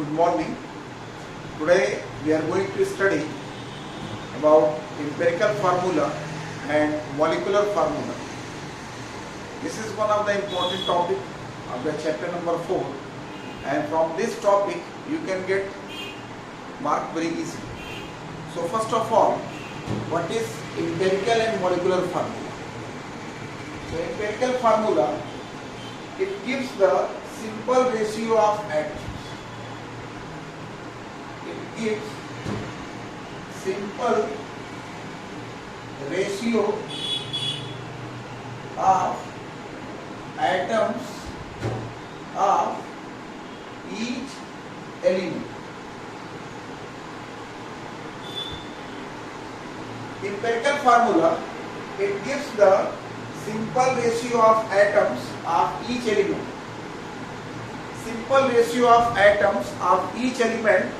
Good morning. Today we are going to study about empirical formula and molecular formula. This is one of the important topic of the chapter number 4, and from this topic you can get mark very easily. So first of all, what is empirical and molecular formula? So empirical formula, it gives the simple ratio of atoms. It gives simple ratio of atoms of each element. Empirical formula, it gives the simple ratio of atoms of each element. Simple ratio of atoms of each element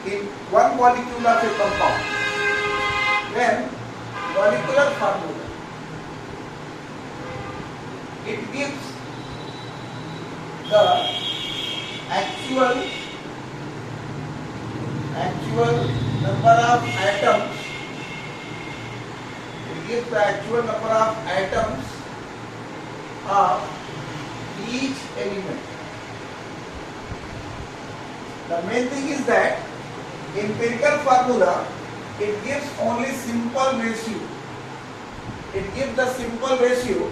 in one molecule of a compound. Then molecular formula, it gives the actual number of atoms. It gives the actual number of atoms of each element. The main thing is that empirical formula, it gives only simple ratio. It gives the simple ratio,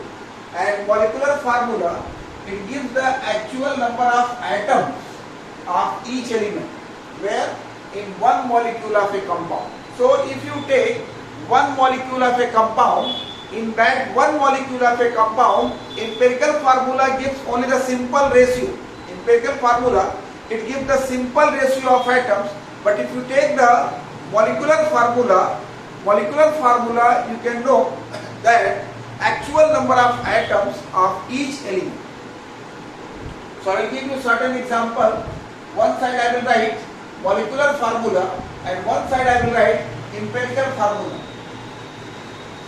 and molecular formula, it gives the actual number of atoms of each element, where in one molecule of a compound. So if you take one molecule of a compound, in that one molecule of a compound, empirical formula gives only the simple ratio. Empirical formula, it gives the simple ratio of atoms. But if you take the molecular formula, you can know that actual number of atoms of each element. So I will give you certain example. One side I will write molecular formula, and one side I will write empirical formula.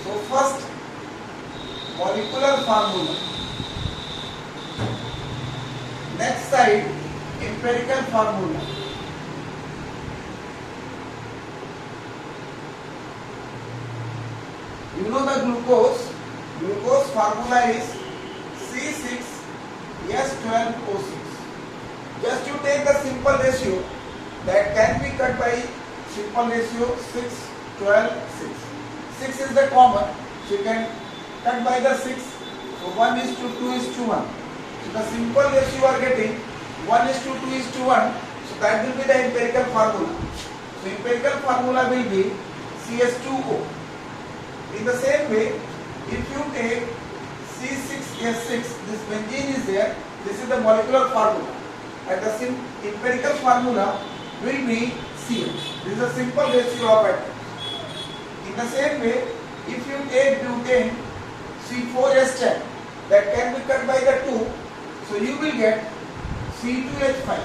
So first, molecular formula. Next side, empirical formula. You know the glucose formula is C6H12O6. Just you take the simple ratio that can be cut by simple ratio 6, 12, 6. 6 is the common, so you can cut by the 6. So 1:2:1. So the simple ratio you are getting 1:2:1. So that will be the empirical formula. So empirical formula will be CH2O. In the same way, if you take C6H6, this benzene is there, this is the molecular formula, and the empirical formula will be CH. This is a simple ratio of atoms. In the same way, if you take butane C4H10, that can be cut by the 2, so you will get C2H5.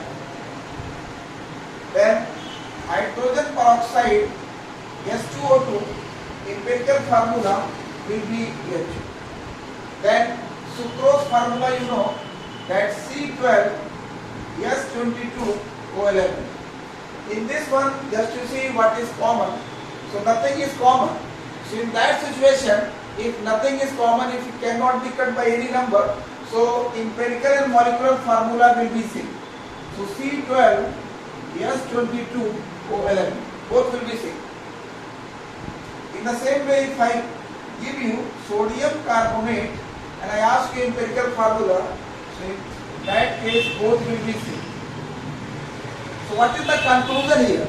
Then hydrogen peroxide S2O2, empirical formula will be H. Then sucrose formula, you know that C12S22O11. In this one, just to see what is common. So nothing is common. So in that situation, if nothing is common, if it cannot be cut by any number, so empirical and molecular formula will be same. So C12S22O11, both will be same. In the same way, if I give you sodium carbonate and I ask you empirical formula, so in that case both will be same. So what is the conclusion here?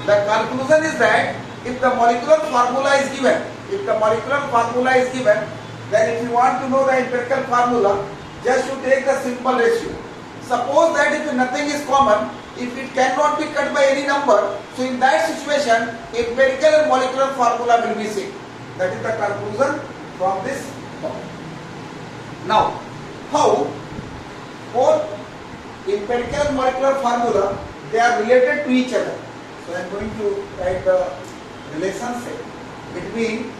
The conclusion is that if the molecular formula is given, then if you want to know the empirical formula, just you take the simple ratio. Suppose that if nothing is common, if it cannot be cut by any number, so in that situation, empirical and molecular formula will be same. That is the conclusion from this topic. Now, how both empirical and molecular formula, they are related to each other. So I am going to write the relationship between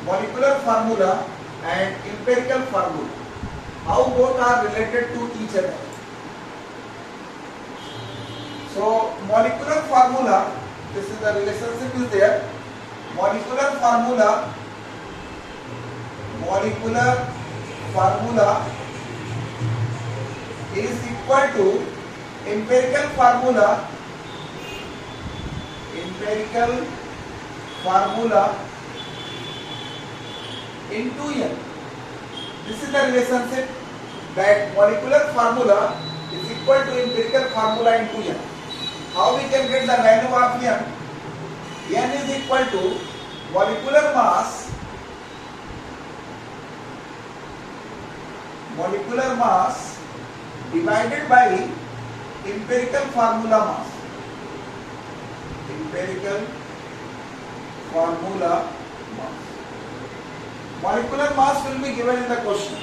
molecular formula and empirical formula. How both are related to each other. So molecular formula, this is the relationship is there. Molecular formula is equal to empirical formula into N. This is the relationship, that molecular formula is equal to empirical formula into N. How we can get the value of N? N is equal to molecular mass divided by empirical formula mass. Molecular mass will be given in the question.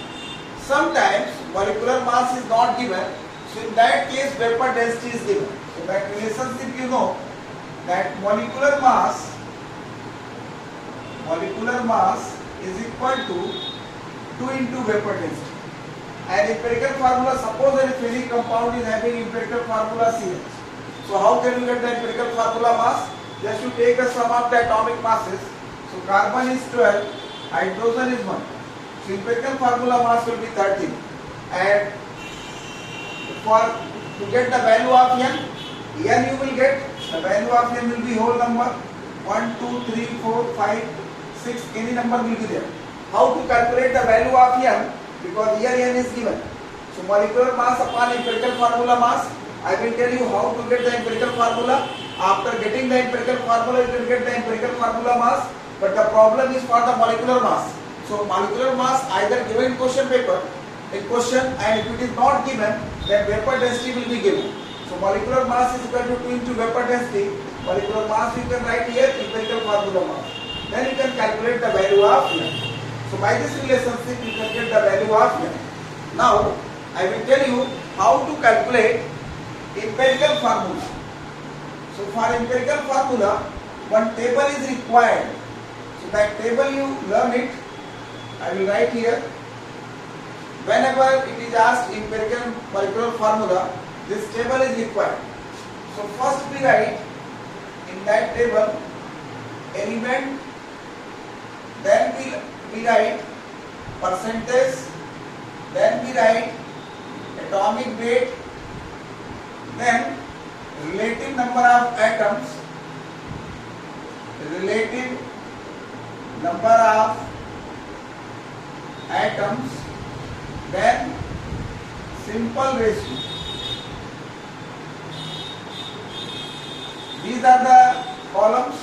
Sometimes molecular mass is not given, so in that case vapor density is given. So that relationship you know, that molecular mass is equal to 2 into vapor density. And empirical formula, suppose that if any compound is having empirical formula CH. So how can you get the empirical formula mass? Just to take the sum of the atomic masses. So carbon is 12, hydrogen is 1. So empirical formula mass will be 13. And to get the value of N you will get, the value of N will be whole number 1, 2, 3, 4, 5, 6, any number will be there. How to calculate the value of N? Because here N is given. So molecular mass upon empirical formula mass, I will tell you how to get the empirical formula. After getting the empirical formula, you will get the empirical formula mass. But the problem is for the molecular mass. So molecular mass either given in question paper, and if it is not given, then vapor density will be given. So molecular mass is equal to 2 into vapor density. Molecular mass you can write here, empirical formula mass. Then you can calculate the value of N. So by this relationship you can get the value of N. Now I will tell you how to calculate empirical formula. So for empirical formula, one table is required. So that table you learn it. I will write here. Whenever it is asked empirical molecular formula, this table is required. So first we write in that table element, then we write percentage, then we write atomic weight, then relative number of atoms, then simple ratio. These are the columns.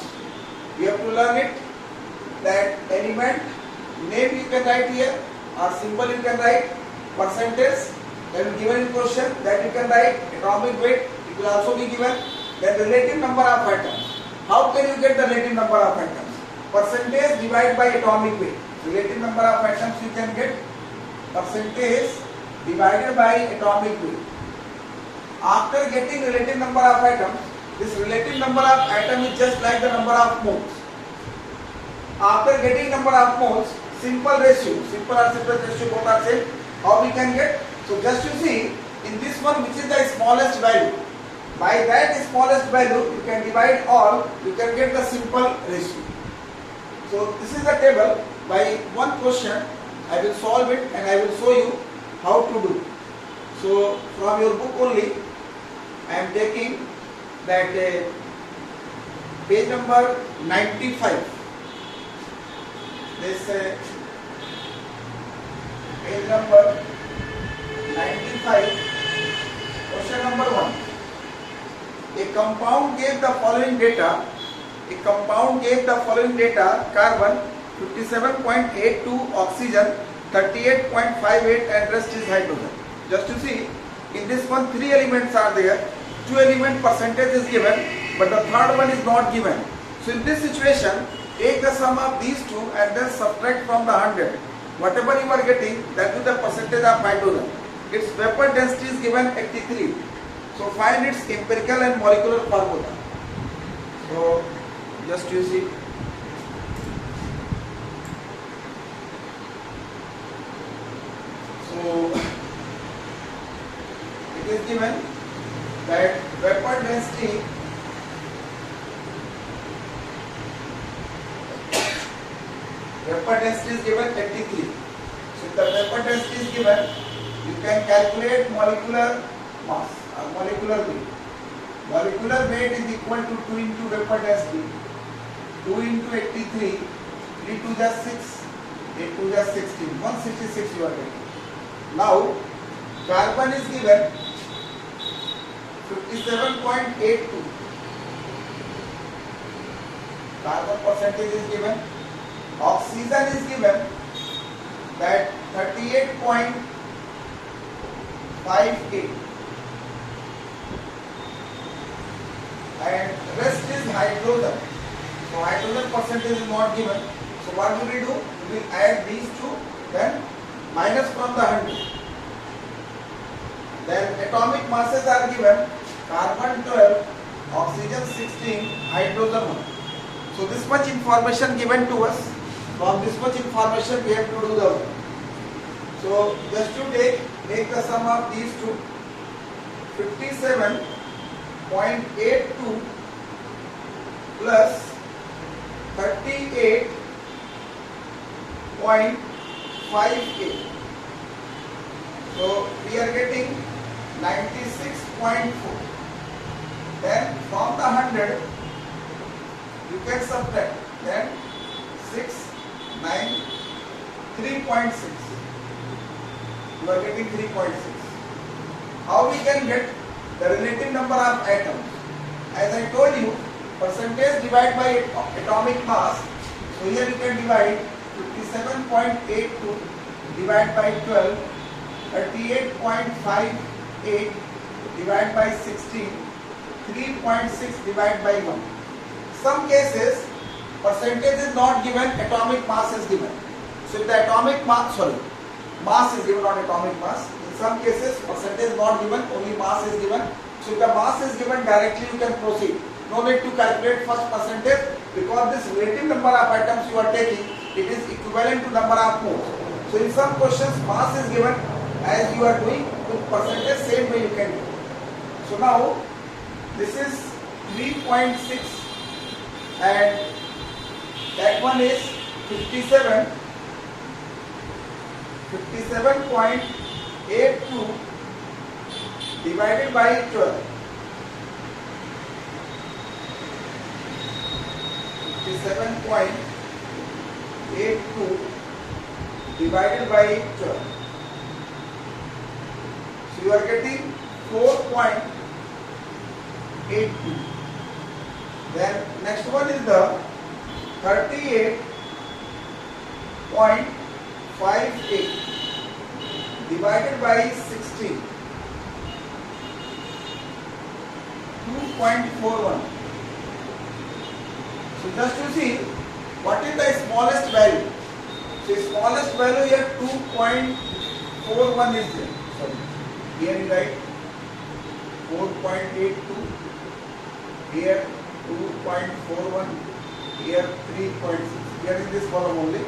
You have to learn it. That element name you can write here, or symbol you can write, percentage, then given in question, that you can write atomic weight, it will also be given, then relative number of atoms. How can you get the relative number of atoms? Percentage divided by atomic weight. Relative number of atoms you can get percentage divided by atomic weight. After getting relative number of atoms, this relative number of atom is just like the number of moles. After getting number of moles, simple ratio, simple or separate ratio both are same. How we can get? So just you see, in this one which is the smallest value, by that smallest value you can divide all, you can get the simple ratio. So this is the table. By one question I will solve it and I will show you how to do. So from your book only I am taking that page number 95. This page number 95, question number 1. A compound gave the following data. Carbon 57.82, oxygen 38.58, and rest is hydrogen. Just to see, in this one 3 elements are there. 2 element percentage is given, but the third one is not given. So in this situation, take the sum of these two and then subtract from the 100. Whatever you are getting, that is the percentage of hydrogen. Its vapor density is given 83. So find its empirical and molecular formula. So just you see. So it is given that vapor density is given 83. So if the vapor density is given, you can calculate molecular mass or molecular weight. Molecular weight is equal to 2 into vapor density, 2 into 83, 3 to the 6, 8 to the 16, 166 you are getting. Now carbon is given 57.82. Carbon percentage is given. Oxygen is given that 38.58. And rest is hydrogen. So hydrogen percentage is not given. So what will we do? We will add these two, then minus from the 100. Then atomic masses are given: carbon 12, oxygen 16, hydrogen 1. So this much information given to us. From this much information we have to do the work. So just to make the sum of these two, 57.82 plus 38.58. So we are getting 96.4. Then from the 100 you can subtract. Then 6, 9, 3.6. You are getting 3.6. How we can get the relative number of atoms? As I told you, percentage divided by atomic mass. So here you can divide 57.82 divided by 12, 38.58 divided by 16, 3.6 divided by 1. Some cases percentage is not given, atomic mass is given. So if the atomic mass, mass is given, not atomic mass. In some cases percentage is not given, only mass is given. So if the mass is given, directly you can proceed. No need to calculate first percentage, because this relative number of atoms you are taking, it is equivalent to number of moles. So in some questions mass is given, as you are doing with percentage, same way you can do. So now this is 3.6 and that one is 57.82 divided by 12. 57.82 divided by 12. So you are getting 4.82. Then next one is the 38.58 divided by 16. 2.41. So just to see what is the smallest value. So smallest value here 2.41 is there. Sorry. Here you write 4.82. Here 2.41. Here 3.6. Here in this column only.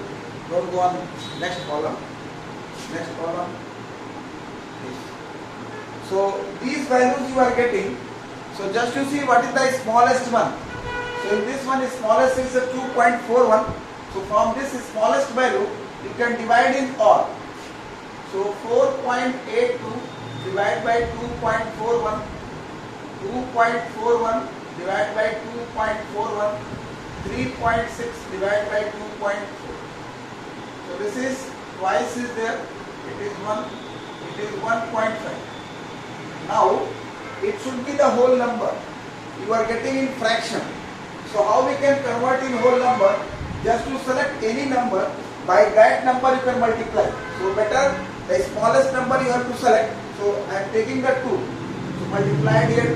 Don't go on next column. Next column. So these values you are getting. So just to see what is the smallest one. So in this one, smallest is 2.41. So from this smallest value, you can divide in all. So 4.82 divided by 2.41, 2.41 divided by 2.41, 3.6 divided by 2.4. So this is twice is there. It is 1. It is 1.5. Now it should be the whole number. You are getting in fraction. So how we can convert in whole number? Just to select any number, by that number you can multiply. So better the smallest number you have to select. So I am taking the 2. So multiplied here 2,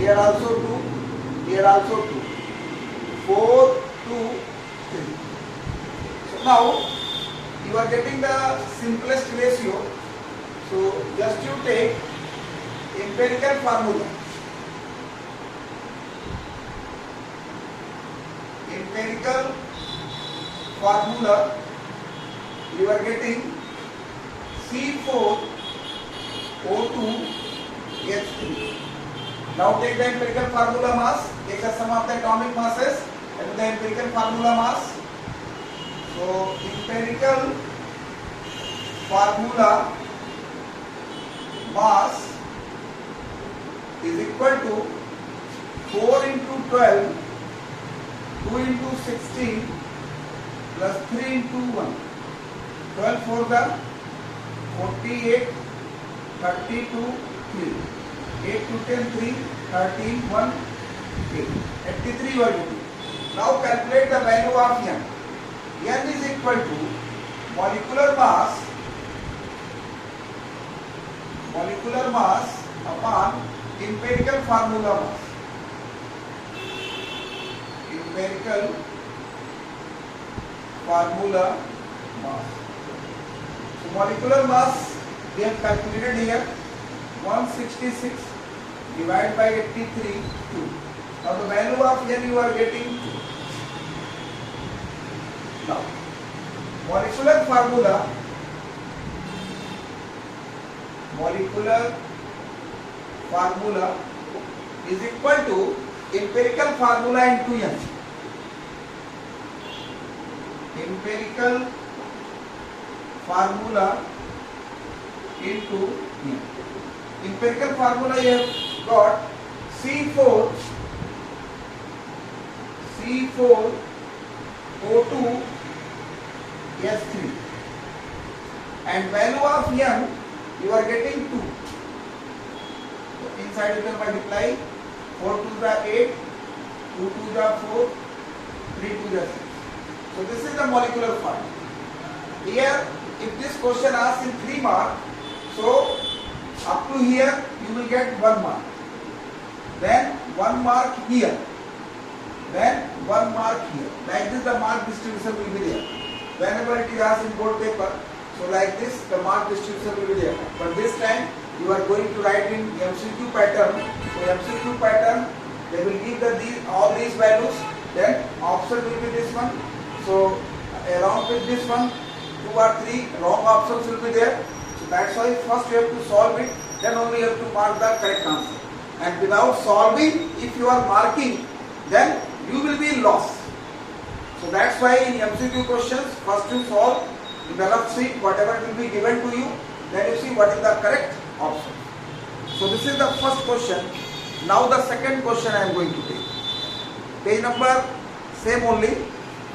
here also 2, here also 2. 4, 2, 3. So now you are getting the simplest ratio. So just you take empirical formula. Empirical formula, you are getting C4O2H3. Now take the empirical formula mass, take the sum of the atomic masses and the empirical formula mass. So empirical formula mass is equal to 4 into 12, 2 into 16 plus 3 into 1. 12 for the 48, 32, 3. 8 to 10, 3, 13, 1, 8. 83 you are getting. Now calculate the value of N. N is equal to molecular mass upon empirical formula mass. Empirical formula mass. So molecular mass we have calculated here 166 divided by 83 2. Now the value of N you are getting 2. Now molecular formula is equal to empirical formula into N. Empirical formula into N. Empirical formula you have got C4 O2 S3 and value of N you are getting 2. So inside you can multiply 4 to the 8, 2 to the 4, 3 to the 6. So this is the molecular formula. Here if this question asks in 3 mark, so up to here you will get 1 mark. Then 1 mark here. Then 1 mark here. Like this the mark distribution will be there. Whenever it is asked in board paper, so like this the mark distribution will be there. But this time you are going to write in MCQ pattern. So MCQ pattern they will give all these values. Then option will be this one. So along with this one 2 or 3 wrong options will be there. So that's why first you have to solve it. Then only you have to mark the correct answer. And without solving, if you are marking, then you will be lost. So that's why in MCQ questions, first you solve, develop sheet, whatever will be given to you, then you see what is the correct option. So this is the first question. Now the second question I am going to take. Page number same only,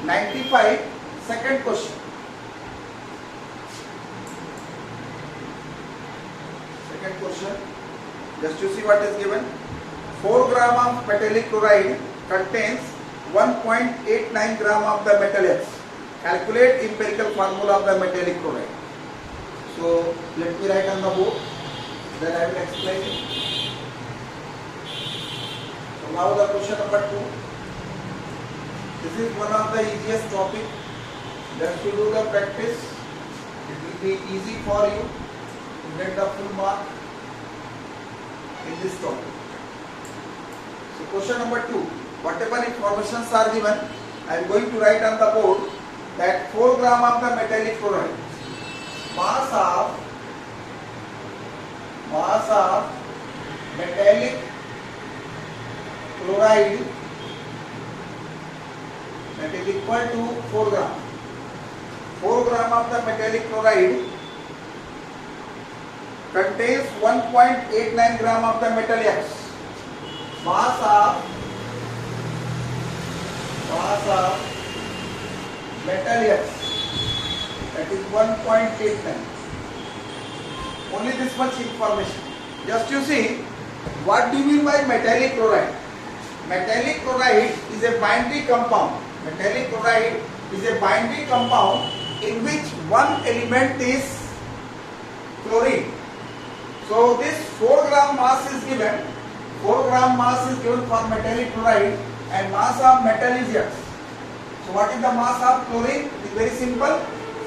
95, second question. Second question, just you see what is given. 4 gram of metallic chloride contains 1.89 gram of the metal X. Calculate empirical formula of the metallic chloride. So let me write on the board, then I will explain it. So now the question number 2. This is one of the easiest topic. Just to do the practice, it will be easy for you to get the full mark in this topic. So question number 2. Whatever informations are given, I am going to write on the board that 4 gram of the metallic chloride. Mass of metallic chloride that is equal to 4 gram. 4 gram of the metallic chloride contains 1.89 gram of the metal X. Mass of metal X, that is 1.89. Only this much information. Just you see, what do you mean by metallic chloride? Metallic chloride is a binary compound. Metallic chloride is a binary compound in which one element is chlorine. So this 4 gram mass is given. 4 gram mass is given for metallic chloride and mass of metal is X. So what is the mass of chlorine? It is very simple.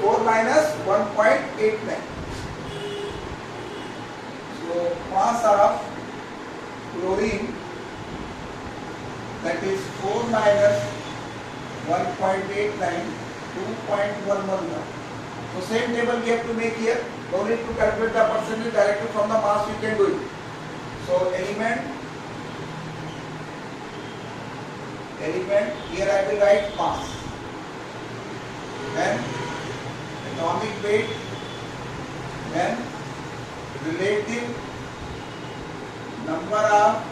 4 minus 1.89. So mass of chlorine, that is 4 minus 1.89, 2.11. So same table we have to make here. No need to calculate the percentage directly from the mass, you can do it. So element element, here I will write mass, then atomic weight, then relative number of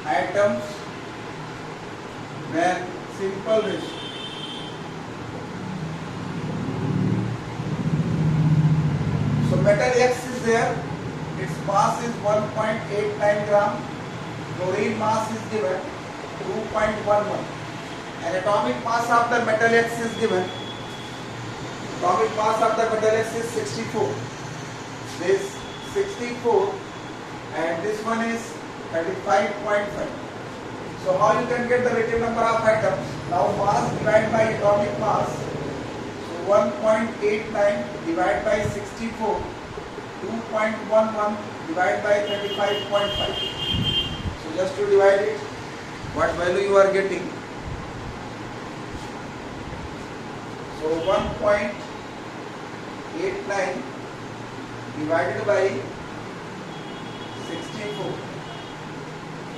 atoms, then simple ratio. So metal X is there, its mass is 1.89 gram, chlorine mass is given 2.11, and atomic mass of the metal X is given. Atomic mass of the metal X is 64. This 64 and this one is 35.5. So how you can get the relative number of atoms? Now mass divided by atomic mass. So 1.89 divided by 64, 2.11 divided by 35.5. So just to divide it, what value you are getting? So 1.89 divided by 64.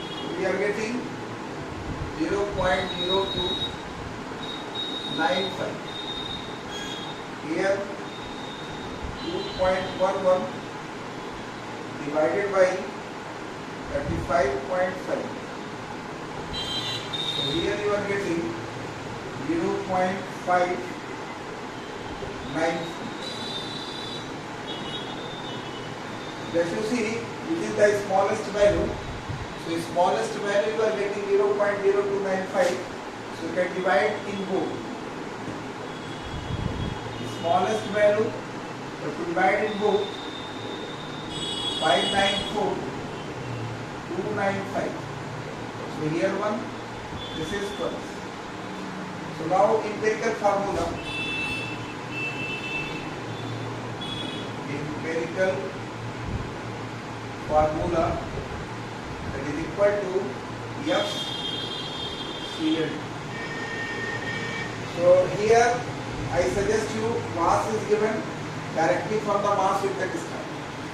So we are getting 0.0295. Here 2.11 divided by 35.5. So here you are getting 0.595. Just you see, which is the smallest value. So smallest value you are getting 0.0295. So you can divide in both. Smallest value you have to divide in both. 594,295. So here one, this is first. So now empirical formula. Empirical formula that is equal to FCl. So here I suggest you mass is given, directly from the mass you can start.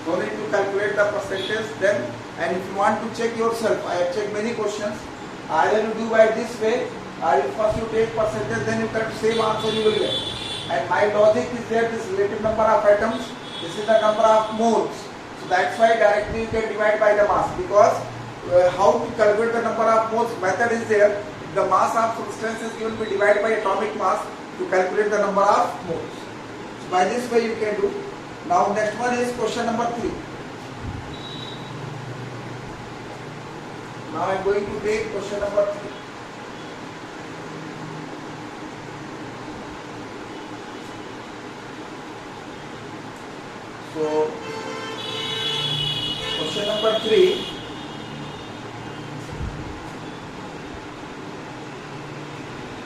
No need to calculate the percentage then, and if you want to check yourself, I have checked many questions, either you do by this way or if first you take percentage then you get same answer you will get. And my logic is that this relative number of atoms, this is the number of moles. So that's why directly you can divide by the mass, because how to calculate the number of moles method is there. The mass of substance is given to be divided by atomic mass to calculate the number of moles. So by this way you can do. Now next one is question number 3. Now I am going to take question number 3. So question number 3.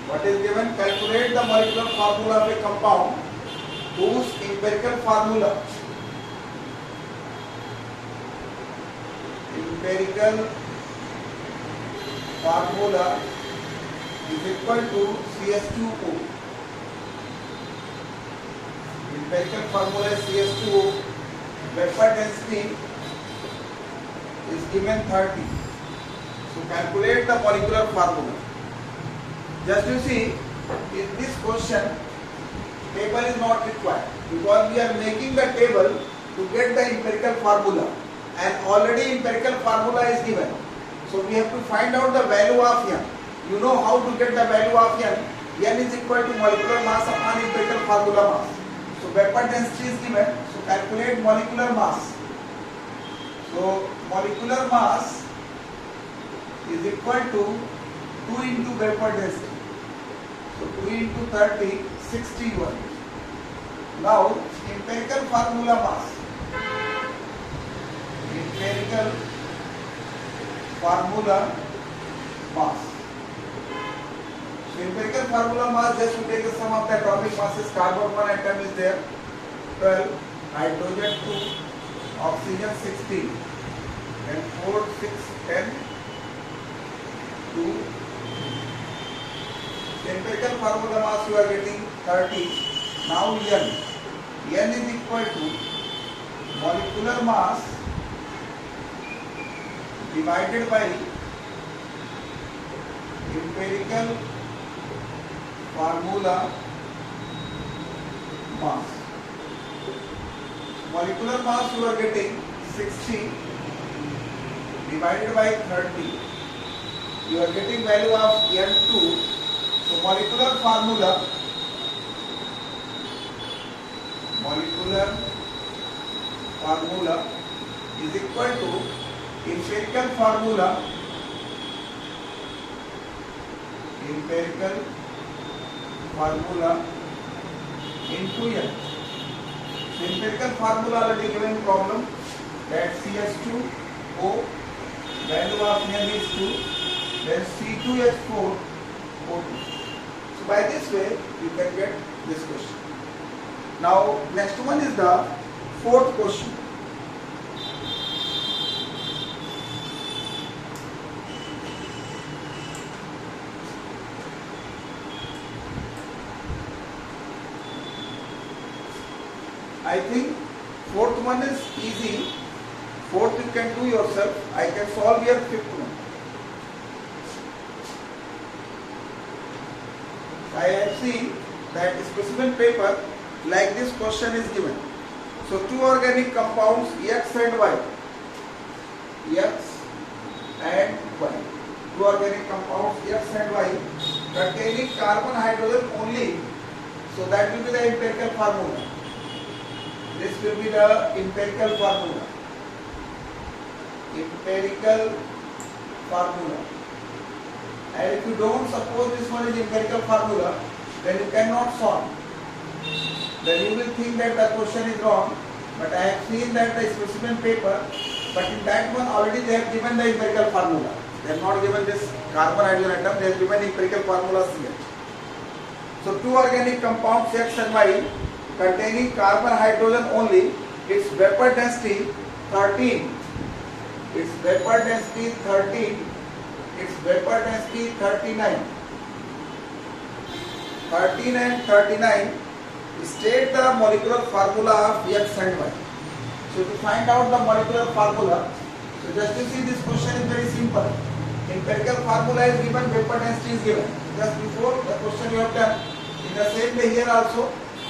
What is given? Calculate the molecular formula of a compound whose empirical formula is equal to CS2O. Empirical formula is CS2O. Vapor density is given 30. So calculate the molecular formula. Just you see, in this question, table is not required, because we are making the table to get the empirical formula, and already empirical formula is given. So we have to find out the value of N. You know how to get the value of N. N is equal to molecular mass upon empirical formula mass. So vapor density is given. So calculate molecular mass. So molecular mass is equal to 2 into vapor density. So 2 into 30, 61. Now empirical formula mass. Empirical formula mass. So empirical formula mass, just to take the sum of the atomic masses. Carbon 1 atom is there, 12, hydrogen 2, oxygen 16, then 4, 6, 10, 2. Empirical formula mass you are getting 30. Now N. N is equal to molecular mass divided by empirical formula mass. Molecular mass you are getting 60 divided by 30. You are getting value of N2. So molecular formula is equal to empirical formula into N. So empirical formula already given problem, that CH2O, value of N is 2, then C2H4 O2. So by this way you can get this question. Now next one is the fourth question. I think fourth one is easy. Fourth you can do yourself. I can solve here fifth one. I have seen that specimen paper like this question is given. So two organic compounds X and Y. Two organic compounds X and Y containing carbon hydrogen only. So that will be the empirical formula. This will be the empirical formula. And if you don't suppose this one is empirical formula, then you cannot solve. Then you will think that the question is wrong. But I have seen that the specimen paper, but in that one already they have given the empirical formula. They have not given this carbon hydrogen atom, they have given empirical formula CH. So two organic compounds X and Y containing carbon hydrogen only, its vapor density 13, its vapor density 13, its vapor density 39. 13 and 39 state the molecular formula of X and Y. So to find out the molecular formula, so just to see this question is very simple. Empirical formula is given, vapor density is given. Just before the question you have done, in the same way here also,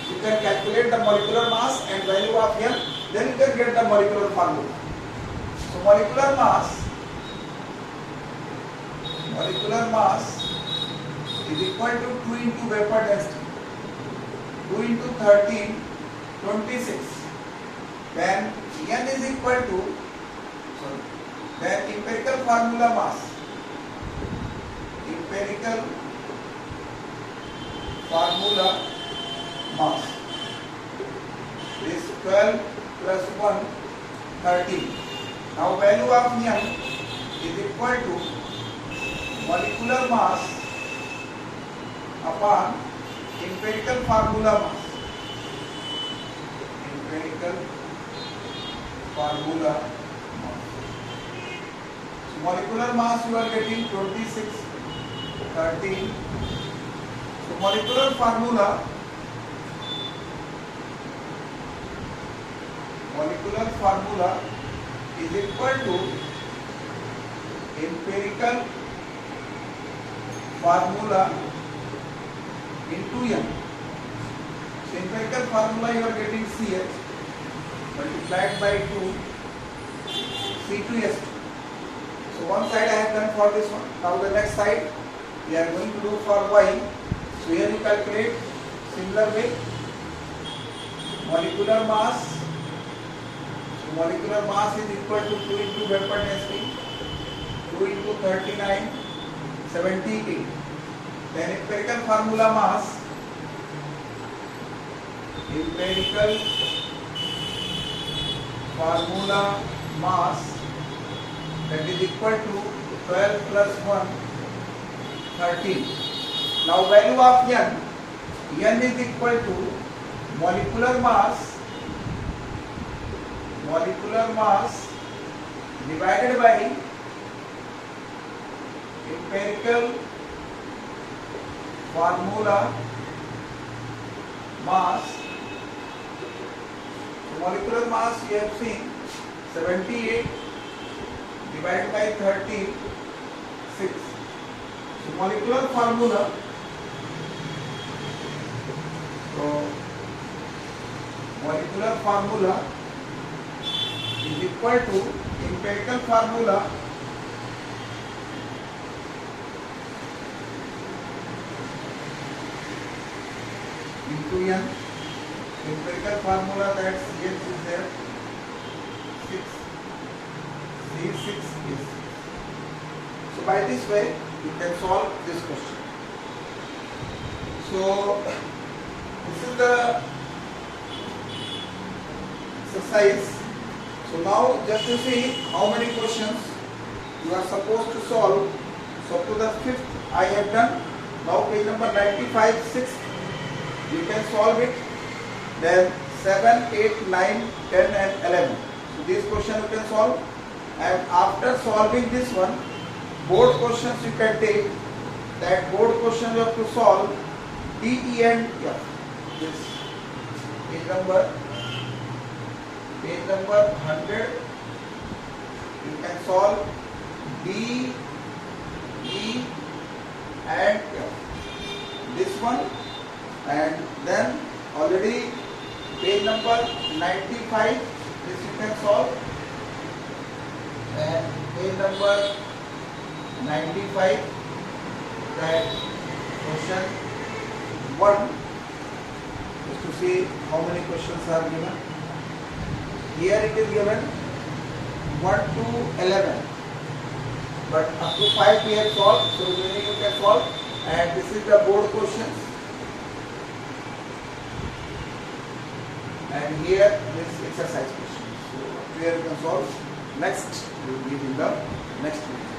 you can calculate the molecular mass and value of N, then you can get the molecular formula. So molecular mass is equal to 2 into vapor density. 2 into 13, 26. Then N is equal to, then empirical formula mass. This 12 plus 1, 13. Now value of N is equal to molecular mass upon empirical formula mass. So molecular mass you are getting 26, 13. So molecular formula is equal to empirical formula into N. So empirical formula you are getting CH multiplied by 2 C2H2. So one side I have done for this one. Now the next side we are going to do for Y. So here you calculate similar way. Molecular mass. So molecular mass is equal to 2 into vapor density. 2 into 39, 78. Then empirical formula mass. That is equal to 12 plus 1, 13. Now value of N is equal to molecular mass divided by empirical formula mass. So molecular mass you have seen 78 divided by 30, 6. So So molecular formula. So molecular formula is equal to empirical formula into N. Empirical formula that CH is there 6, C6 is. So by this way you can solve this question. So this is the exercise. So now just to see how many questions you are supposed to solve. So up to the 5th I have done. Now page number 95, 6th you can solve it. Then 7, 8, 9, 10 and 11. So this question you can solve. And after solving this one, board questions you can take. That board question you have to solve D, E and F. This page number 100. You can solve D, E and F. This one, and then already page number 95. This you can solve, and page number 95, that question 1, just to see how many questions are given. Here it is given 1 to 11, but up to 5 we have solved, so remaining you can solve. And this is the board questions, and here this exercise question. So here you can solve. Next we will give in the next video.